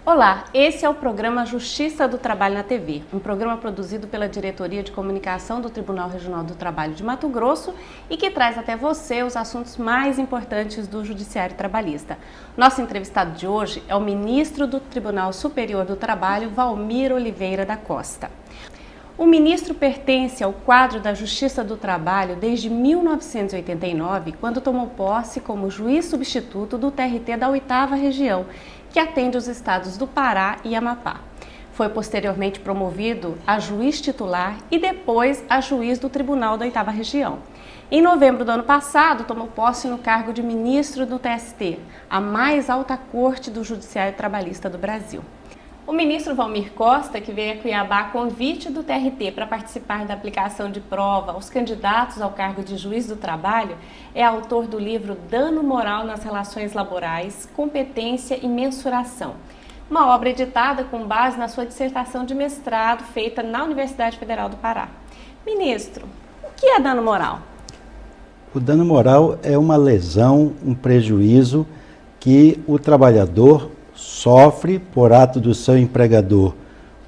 Olá, esse é o programa Justiça do Trabalho na TV, um programa produzido pela Diretoria de Comunicação do Tribunal Regional do Trabalho de Mato Grosso e que traz até você os assuntos mais importantes do Judiciário Trabalhista. Nosso entrevistado de hoje é o ministro do Tribunal Superior do Trabalho, Valmir Oliveira da Costa. O ministro pertence ao quadro da Justiça do Trabalho desde 1989, quando tomou posse como juiz substituto do TRT da 8ª Região, que atende os estados do Pará e Amapá. Foi posteriormente promovido a juiz titular e depois a juiz do Tribunal da 8ª Região. Em novembro do ano passado, tomou posse no cargo de ministro do TST, a mais alta corte do Judiciário Trabalhista do Brasil. O ministro Valmir Costa, que veio a Cuiabá a convite do TRT para participar da aplicação de prova aos candidatos ao cargo de juiz do trabalho, é autor do livro Dano Moral nas Relações Laborais, Competência e Mensuração, uma obra editada com base na sua dissertação de mestrado feita na Universidade Federal do Pará. Ministro, o que é dano moral? O dano moral é uma lesão, um prejuízo que o trabalhador sofre por ato do seu empregador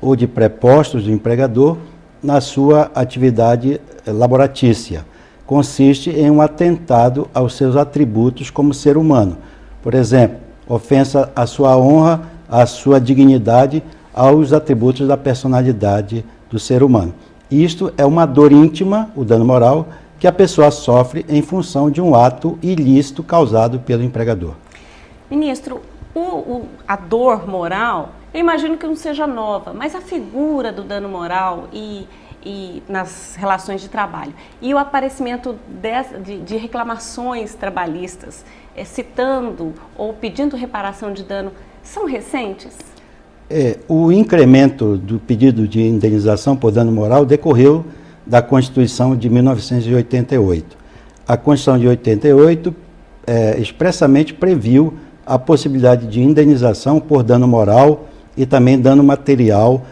ou de prepostos do empregador na sua atividade laboratícia. Consiste em um atentado aos seus atributos como ser humano. Por exemplo, ofensa à sua honra, à sua dignidade, aos atributos da personalidade do ser humano. Isto é uma dor íntima, o dano moral, que a pessoa sofre em função de um ato ilícito causado pelo empregador. Ministro, a dor moral, eu imagino que não seja nova, mas a figura do dano moral e nas relações de trabalho e o aparecimento de reclamações trabalhistas, citando ou pedindo reparação de dano, são recentes? O incremento do pedido de indenização por dano moral decorreu da Constituição de 1988. A Constituição de 88 expressamente previu a possibilidade de indenização por dano moral e também dano material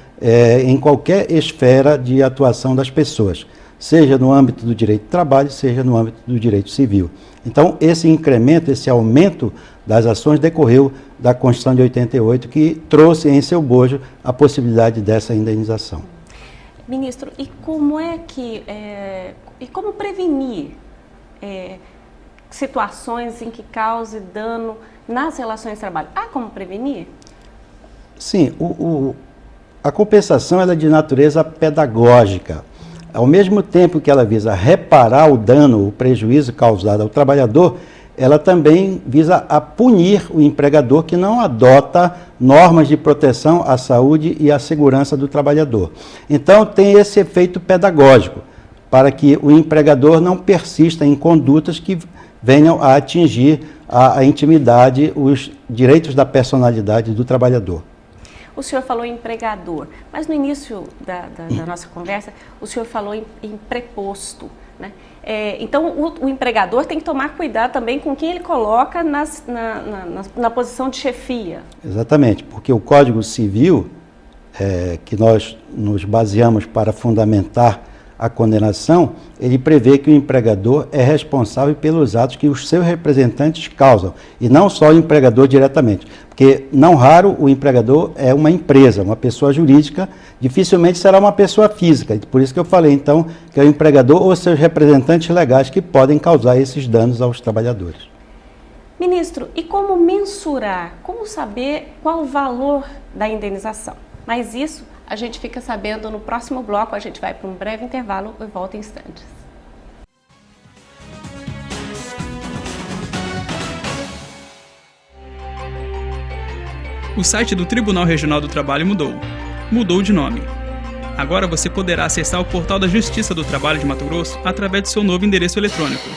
em qualquer esfera de atuação das pessoas, seja no âmbito do direito do trabalho, seja no âmbito do direito civil. Então, esse incremento, esse aumento das ações decorreu da Constituição de 88, que trouxe em seu bojo a possibilidade dessa indenização. Ministro, e como como prevenir situações em que cause dano nas relações de trabalho? Há como prevenir? Sim, a compensação ela é de natureza pedagógica. Ao mesmo tempo que ela visa reparar o dano, o prejuízo causado ao trabalhador, ela também visa a punir o empregador que não adota normas de proteção à saúde e à segurança do trabalhador. Então tem esse efeito pedagógico, para que o empregador não persista em condutas que venham a atingir a intimidade, os direitos da personalidade do trabalhador. O senhor falou em empregador, mas no início da nossa conversa, o senhor falou em preposto, né? Então, o empregador tem que tomar cuidado também com quem ele coloca na posição de chefia. Exatamente, porque o Código Civil, que nós nos baseamos para fundamentar a condenação, ele prevê que o empregador é responsável pelos atos que os seus representantes causam, e não só o empregador diretamente, porque não raro o empregador é uma empresa, uma pessoa jurídica, dificilmente será uma pessoa física, por isso que eu falei então que é o empregador ou seus representantes legais que podem causar esses danos aos trabalhadores. Ministro, e como mensurar, como saber qual o valor da indenização? Mas isso a gente fica sabendo no próximo bloco. A gente vai para um breve intervalo e volta em instantes. O site do Tribunal Regional do Trabalho mudou de nome. Agora você poderá acessar o portal da Justiça do Trabalho de Mato Grosso através do seu novo endereço eletrônico,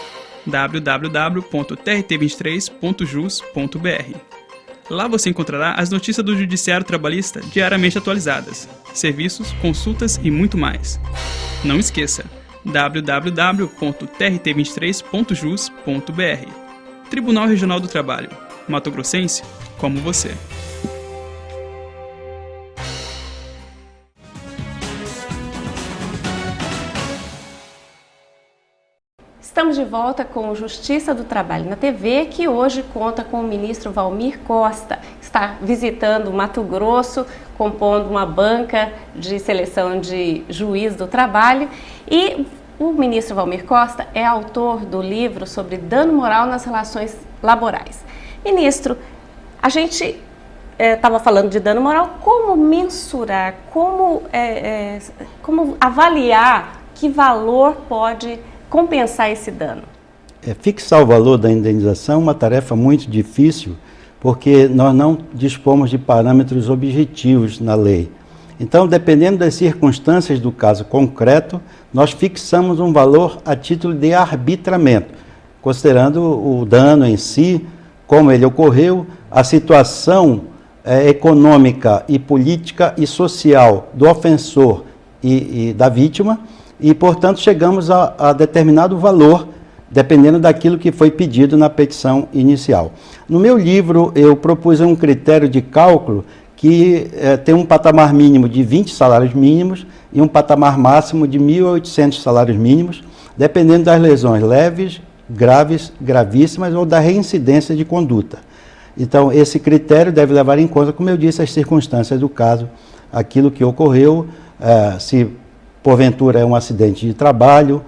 www.trt23.jus.br. Lá você encontrará as notícias do Judiciário Trabalhista diariamente atualizadas, serviços, consultas e muito mais. Não esqueça, www.trt23.jus.br. Tribunal Regional do Trabalho, Mato Grossense como você. Estamos de volta com o Justiça do Trabalho na TV, que hoje conta com o ministro Valmir Costa, está visitando Mato Grosso, compondo uma banca de seleção de juiz do trabalho, e o ministro Valmir Costa é autor do livro sobre dano moral nas relações laborais. Ministro, a gente estava falando de dano moral, como mensurar, como avaliar que valor pode compensar esse dano? Fixar o valor da indenização é uma tarefa muito difícil, porque nós não dispomos de parâmetros objetivos na lei. Então, dependendo das circunstâncias do caso concreto, nós fixamos um valor a título de arbitramento, considerando o dano em si, como ele ocorreu, a situação econômica e política e social do ofensor e da vítima, e, portanto, chegamos a determinado valor, dependendo daquilo que foi pedido na petição inicial. No meu livro, eu propus um critério de cálculo que tem um patamar mínimo de 20 salários mínimos e um patamar máximo de 1.800 salários mínimos, dependendo das lesões leves, graves, gravíssimas ou da reincidência de conduta. Então, esse critério deve levar em conta, como eu disse, as circunstâncias do caso, aquilo que ocorreu, se porventura é um acidente de trabalho,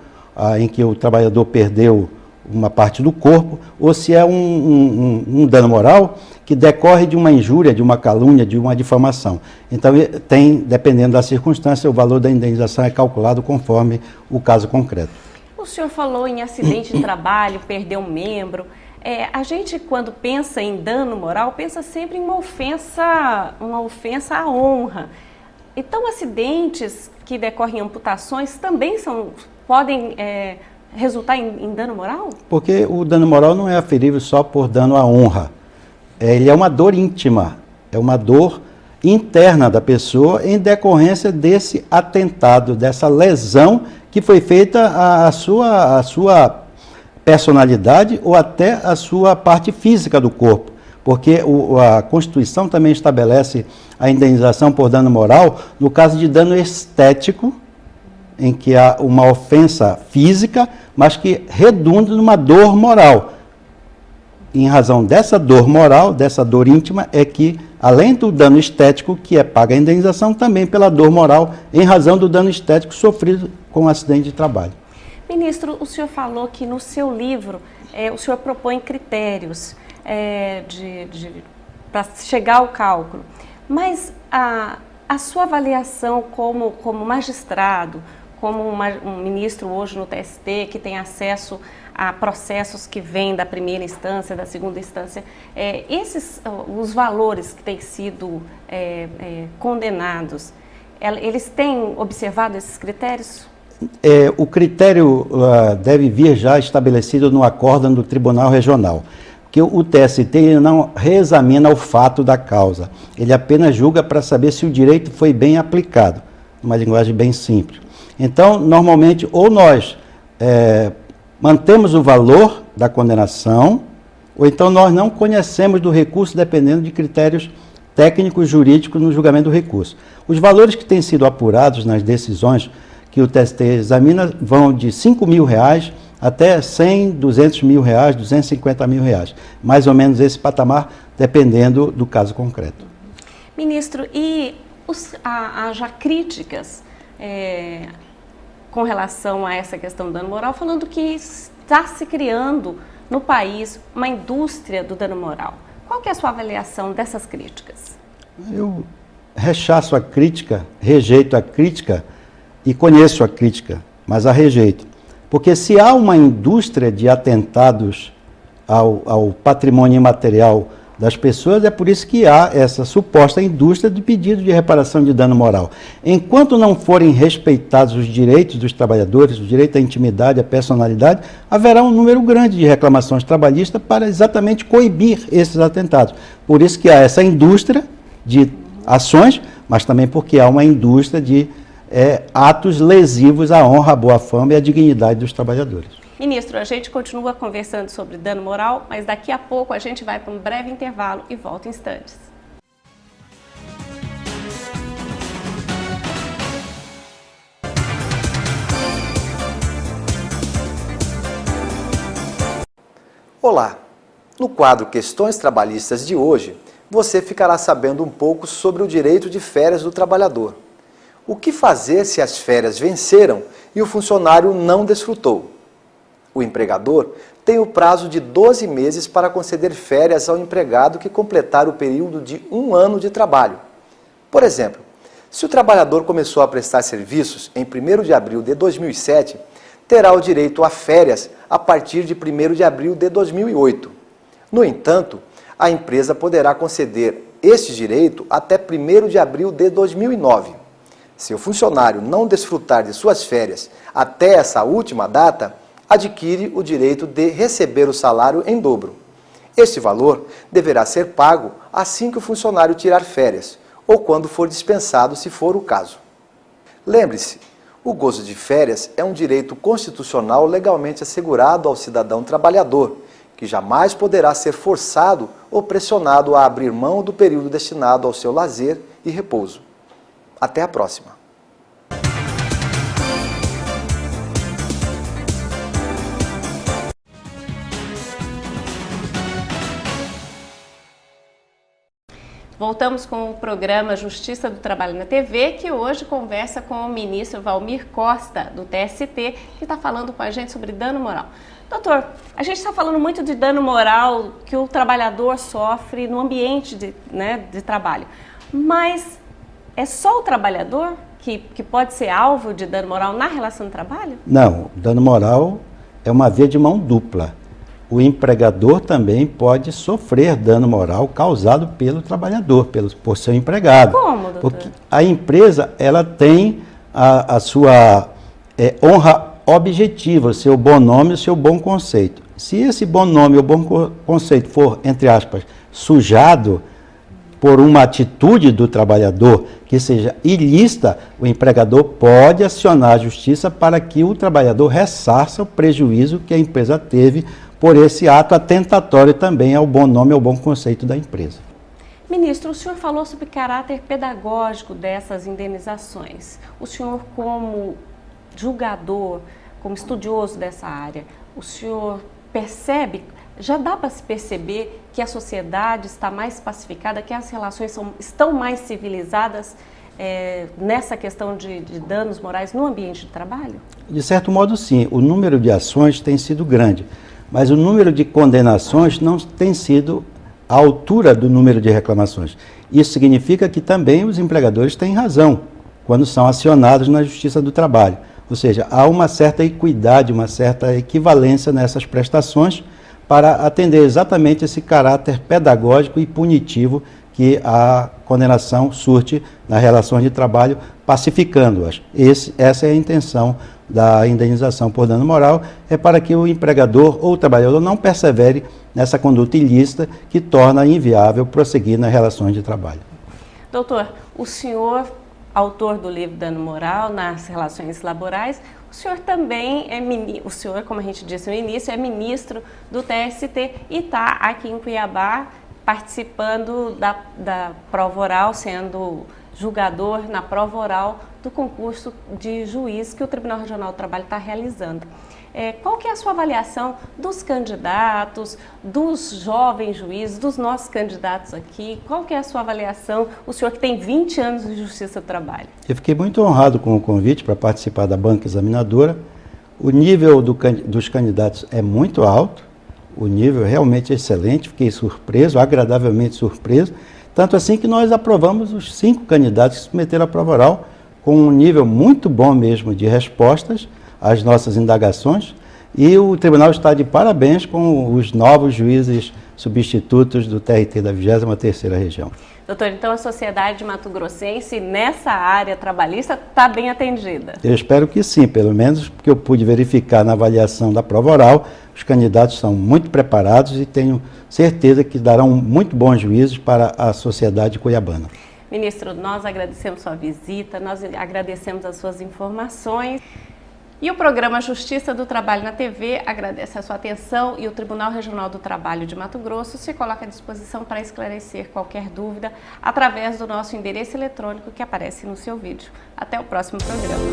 em que o trabalhador perdeu uma parte do corpo, ou se é um dano moral que decorre de uma injúria, de uma calúnia, de uma difamação. Então, dependendo da circunstância, o valor da indenização é calculado conforme o caso concreto. O senhor falou em acidente de trabalho, perdeu um membro. A gente, quando pensa em dano moral, pensa sempre em uma ofensa à honra. Então, acidentes que decorrem em amputações também podem resultar em dano moral? Porque o dano moral não é aferível só por dano à honra. Ele é uma dor íntima, é uma dor interna da pessoa em decorrência desse atentado, dessa lesão que foi feita à sua personalidade ou até à sua parte física do corpo. Porque a Constituição também estabelece a indenização por dano moral no caso de dano estético, em que há uma ofensa física, mas que redunda numa dor moral. Em razão dessa dor moral, dessa dor íntima, é que, além do dano estético, que é paga a indenização, também pela dor moral, em razão do dano estético sofrido com um acidente de trabalho. Ministro, o senhor falou que no seu livro, o senhor propõe critérios para chegar ao cálculo, mas a sua avaliação como magistrado, como um ministro hoje no TST, que tem acesso a processos que vêm da primeira instância, da segunda instância, os valores que têm sido condenados, eles têm observado esses critérios? O critério deve vir já estabelecido no acórdão do Tribunal Regional, que o TST ele não reexamina o fato da causa, ele apenas julga para saber se o direito foi bem aplicado, numa linguagem bem simples. Então, normalmente, ou nós mantemos o valor da condenação, ou então nós não conhecemos do recurso, dependendo de critérios técnicos jurídicos no julgamento do recurso. Os valores que têm sido apurados nas decisões que o TST examina vão de R$5.000 até 100, 200 mil reais, 250 mil reais. Mais ou menos esse patamar, dependendo do caso concreto. Ministro, e há já críticas com relação a essa questão do dano moral, falando que está se criando no país uma indústria do dano moral. Qual que é a sua avaliação dessas críticas? Eu rechaço a crítica, rejeito a crítica e conheço a crítica, mas a rejeito. Porque se há uma indústria de atentados ao patrimônio imaterial das pessoas, é por isso que há essa suposta indústria de pedido de reparação de dano moral. Enquanto não forem respeitados os direitos dos trabalhadores, o direito à intimidade, à personalidade, haverá um número grande de reclamações trabalhistas para exatamente coibir esses atentados. Por isso que há essa indústria de ações, mas também porque há uma indústria de atos lesivos à honra, à boa fama e à dignidade dos trabalhadores. Ministro, a gente continua conversando sobre dano moral, mas daqui a pouco a gente vai para um breve intervalo e volta em instantes. Olá! No quadro Questões Trabalhistas de hoje, você ficará sabendo um pouco sobre o direito de férias do trabalhador. O que fazer se as férias venceram e o funcionário não desfrutou? O empregador tem o prazo de 12 meses para conceder férias ao empregado que completar o período de 1 ano de trabalho. Por exemplo, se o trabalhador começou a prestar serviços em 1º de abril de 2007, terá o direito a férias a partir de 1º de abril de 2008. No entanto, a empresa poderá conceder este direito até 1º de abril de 2009. Se o funcionário não desfrutar de suas férias até essa última data, adquire o direito de receber o salário em dobro. Este valor deverá ser pago assim que o funcionário tirar férias, ou quando for dispensado, se for o caso. Lembre-se, o gozo de férias é um direito constitucional legalmente assegurado ao cidadão trabalhador, que jamais poderá ser forçado ou pressionado a abrir mão do período destinado ao seu lazer e repouso. Até a próxima! Voltamos com o programa Justiça do Trabalho na TV, que hoje conversa com o ministro Valmir Costa, do TST, que está falando com a gente sobre dano moral. Doutor, a gente está falando muito de dano moral que o trabalhador sofre no ambiente de trabalho, mas é só o trabalhador que pode ser alvo de dano moral na relação de trabalho? Não, dano moral é uma via de mão dupla. O empregador também pode sofrer dano moral causado pelo trabalhador, por seu empregado. Como, doutor? Porque a empresa ela tem a sua honra objetiva, o seu bom nome, o seu bom conceito. Se esse bom nome ou bom conceito for, entre aspas, sujado por uma atitude do trabalhador que seja ilícita, o empregador pode acionar a justiça para que o trabalhador ressarça o prejuízo que a empresa teve por esse ato atentatório também ao bom nome, ao bom conceito da empresa. Ministro, o senhor falou sobre o caráter pedagógico dessas indenizações. O senhor, como julgador, como estudioso dessa área, o senhor percebe, já dá para se perceber que a sociedade está mais pacificada, que as relações estão mais civilizadas nessa questão de danos morais no ambiente de trabalho? De certo modo, sim. O número de ações tem sido grande, mas o número de condenações não tem sido à altura do número de reclamações. Isso significa que também os empregadores têm razão quando são acionados na Justiça do Trabalho. Ou seja, há uma certa equidade, uma certa equivalência nessas prestações para atender exatamente esse caráter pedagógico e punitivo que a condenação surte nas relações de trabalho, pacificando-as. Essa é a intenção da indenização por dano moral, é para que o empregador ou o trabalhador não persevere nessa conduta ilícita que torna inviável prosseguir nas relações de trabalho. Doutor, o senhor, autor do livro Dano Moral nas Relações Laborais, o senhor também o senhor, como a gente disse no início, é ministro do TST e está aqui em Cuiabá participando da prova oral, sendo julgador na prova oral do concurso de juiz que o Tribunal Regional do Trabalho está realizando. Qual que é a sua avaliação dos candidatos, dos jovens juízes, dos nossos candidatos aqui? Qual que é a sua avaliação, o senhor que tem 20 anos de Justiça do Trabalho? Eu fiquei muito honrado com o convite para participar da banca examinadora. O nível dos candidatos é muito alto, o nível é realmente excelente, fiquei surpreso, agradavelmente surpreso, tanto assim que nós aprovamos os 5 candidatos que submeteram a prova oral com um nível muito bom mesmo de respostas às nossas indagações, e o tribunal está de parabéns com os novos juízes substitutos do TRT da 23ª Região. Doutor, então a sociedade mato-grossense nessa área trabalhista está bem atendida? Eu espero que sim, pelo menos porque eu pude verificar na avaliação da prova oral, os candidatos são muito preparados e tenho certeza que darão muito bons juízos para a sociedade cuiabana. Ministro, nós agradecemos sua visita, nós agradecemos as suas informações. E o programa Justiça do Trabalho na TV agradece a sua atenção e o Tribunal Regional do Trabalho de Mato Grosso se coloca à disposição para esclarecer qualquer dúvida através do nosso endereço eletrônico que aparece no seu vídeo. Até o próximo programa.